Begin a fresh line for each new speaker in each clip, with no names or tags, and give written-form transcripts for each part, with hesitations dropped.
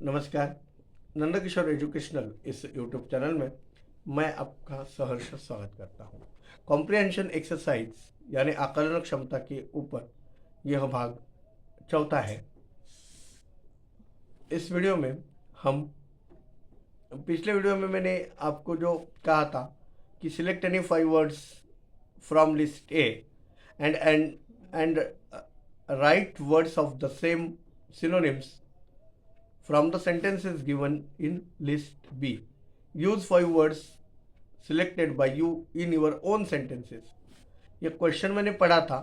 नमस्कार। नंदकिशोर एजुकेशनल इस YouTube channel में मैं आपका सहर्ष स्वागत करता हूँ। कॉम्प्रिहेंशन एक्सरसाइज यानी आकलन क्षमता के ऊपर यह भाग चौथा है। इस वीडियो में हम पिछले वीडियो में मैंने आपको जो कहा था कि select any 5 words from list A and right words of the same synonyms from the sentences given in list B. Use 5 words selected by you in your own sentences. ये क्वेश्चन मैंने पढ़ा था।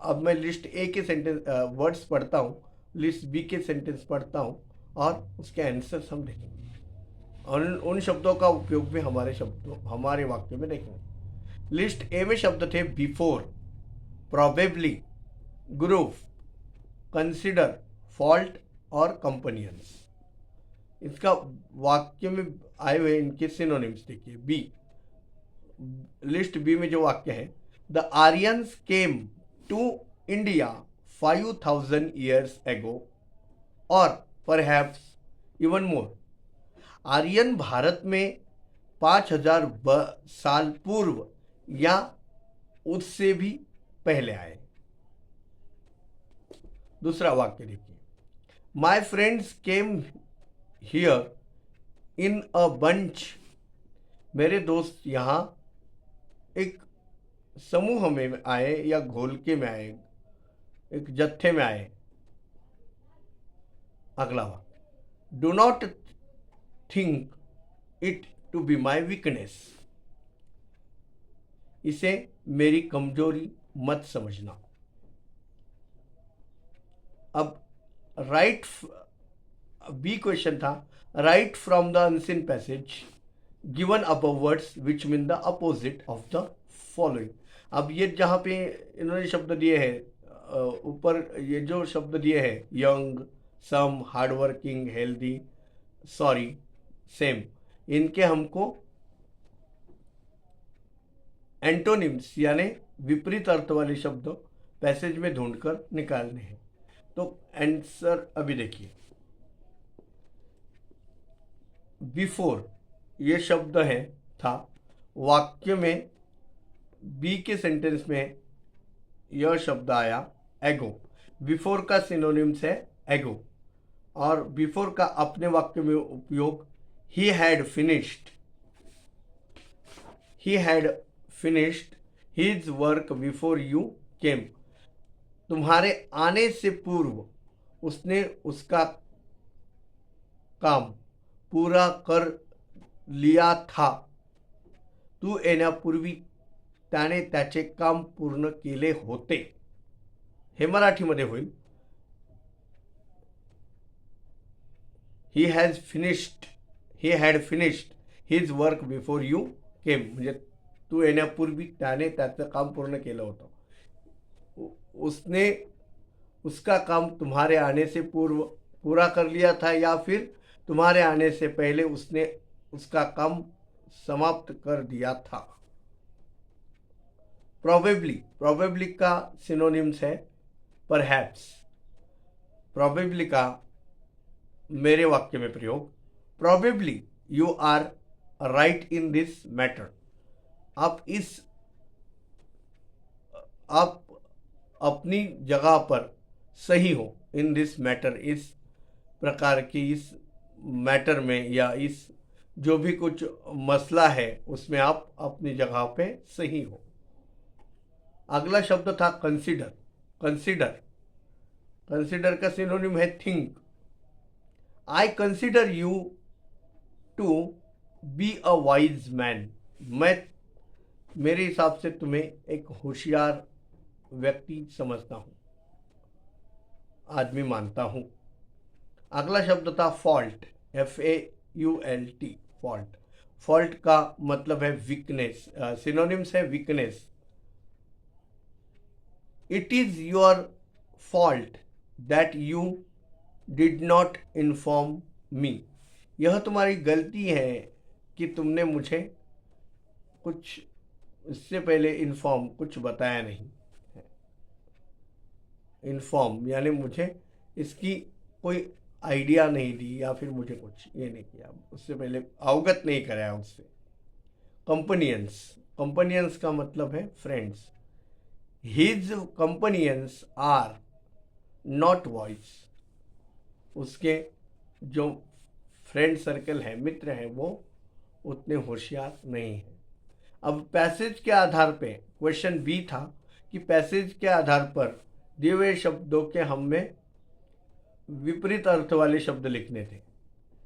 अब मैं लिस्ट ए के sentence words पढ़ता हूँ, list B के सेंटेंस पढ़ता हूँ और उसके आंसर्स हम देखेंगे और उन शब्दों का उपयोग भी हमारे वाक्य में देखेंगे। लिस्ट ए में शब्द थे before, probably, group, consider, fault और कंपनियंस। इसका वाक्य में आए हुए इनके सिनोनिम्स देखिए। बी, लिस्ट बी में जो वाक्य है, the Aryans came to India 5000 years ago और perhaps even more. Aryan Bharat में 5000 साल पूर्व या उससे भी पहले आए। दूसरा वाक्य देखिए, my friends came here in a bunch. मेरे दोस्त यहाँ एक समूह में आए या घोलके में आए, एक जत्थे में आए। अगला वाक्य, do not think it to be my weakness. इसे मेरी कमजोरी मत समझना। अब राइट बी क्वेश्चन था, write from the unseen passage given above words which mean the opposite of the following. अब ये जहाँ पे इन्होंने शब्द दिए हैं ऊपर, ये जो शब्द दिए हैं यंग, सम, हार्डवर्किंग, हेल्दी, सॉरी, सेम, इनके हमको एंटोनिम्स यानी विपरीत अर्थ वाले शब्द पैसेज में ढूंढकर निकालने हैं। तो आंसर अभी देखिए, बिफोर ये शब्द है था वाक्य में, बी के सेंटेंस में यह शब्द आया एगो। बिफोर का सिनोनिम्स है एगो और बिफोर का अपने वाक्य में उपयोग he had finished his work before you came. तुम्हारे आने से पूर्व उसने उसका काम पूरा कर लिया था। तू येण्यापूर्वी त्याने त्याचे काम पूर्ण केले होते। हे मराठीमध्ये होईल, he had finished his work before you came. म्हणजे तू येण्यापूर्वी त्याने त्याचं काम पूर्ण केलं होतं। उसने उसका काम तुम्हारे आने से पूर्व पूरा कर लिया था या फिर तुम्हारे आने से पहले उसने उसका काम समाप्त कर दिया था। प्रोबेबली का सिनोनिम्स है परहैप्स। प्रोबेबली का मेरे वाक्य में प्रयोग, probably you are right in this matter. आप अपनी जगह पर सही हो। इन दिस मैटर, इस प्रकार की इस मैटर में या इस जो भी कुछ मसला है उसमें आप अपनी जगह पे सही हो। अगला शब्द था कंसीडर का सिनोनिम है think. I consider you to be a wise man. मेरे हिसाब से तुम्हें एक होशियार व्यक्ति समझता हूं, आदमी मानता हूं। अगला शब्द था फॉल्ट, FAULT, फॉल्ट। फॉल्ट का मतलब है वीकनेस, सिनोनिम्स है weakness. It is your fault that you did not inform me. यह तुम्हारी गलती है कि तुमने मुझे कुछ इससे पहले कुछ बताया नहीं। इन्फॉर्म यानी मुझे इसकी कोई आइडिया नहीं दी या फिर मुझे कुछ ये नहीं किया, उससे पहले अवगत नहीं कराया उससे। कंपनियंस, कंपनियंस का मतलब है friends. His companions are not voice, उसके जो फ्रेंड सर्कल है, मित्र हैं, वो उतने होशियार नहीं हैं। अब पैसेज के आधार पे क्वेश्चन बी था कि पैसेज के आधार पर दिए हुए शब्दों के हमें विपरीत अर्थ वाले शब्द लिखने थे।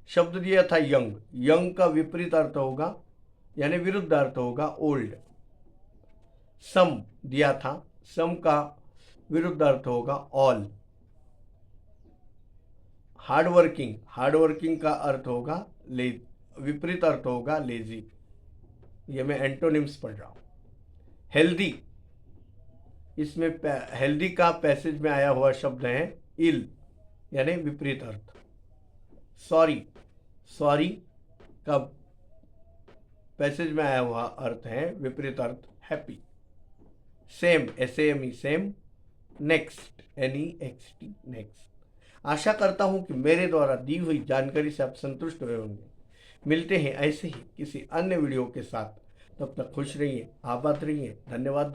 शब्द दिया था यंग, यंग का विपरीत अर्थ होगा यानी विरुद्ध अर्थ होगा ओल्ड। सम दिया था, सम का विरुद्ध अर्थ होगा ऑल। हार्डवर्किंग, हार्डवर्किंग का अर्थ होगा विपरीत अर्थ होगा लेजी। ये मैं एंटोनिम्स पढ़ रहा हूँ। हेल्दी, इसमें हेल्दी का पैसेज में आया हुआ शब्द है इल यानी विपरीत अर्थ। सॉरी, सॉरी का पैसेज में आया हुआ अर्थ है विपरीत अर्थ happy. Same, SAME same. Next, NEXT next. आशा करता हूं कि मेरे द्वारा दी हुई जानकारी से आप संतुष्ट हुए होंगे। मिलते हैं ऐसे ही किसी अन्य वीडियो के साथ, तब तक खुश रहिए, आबाद रहिए। धन्यवाद।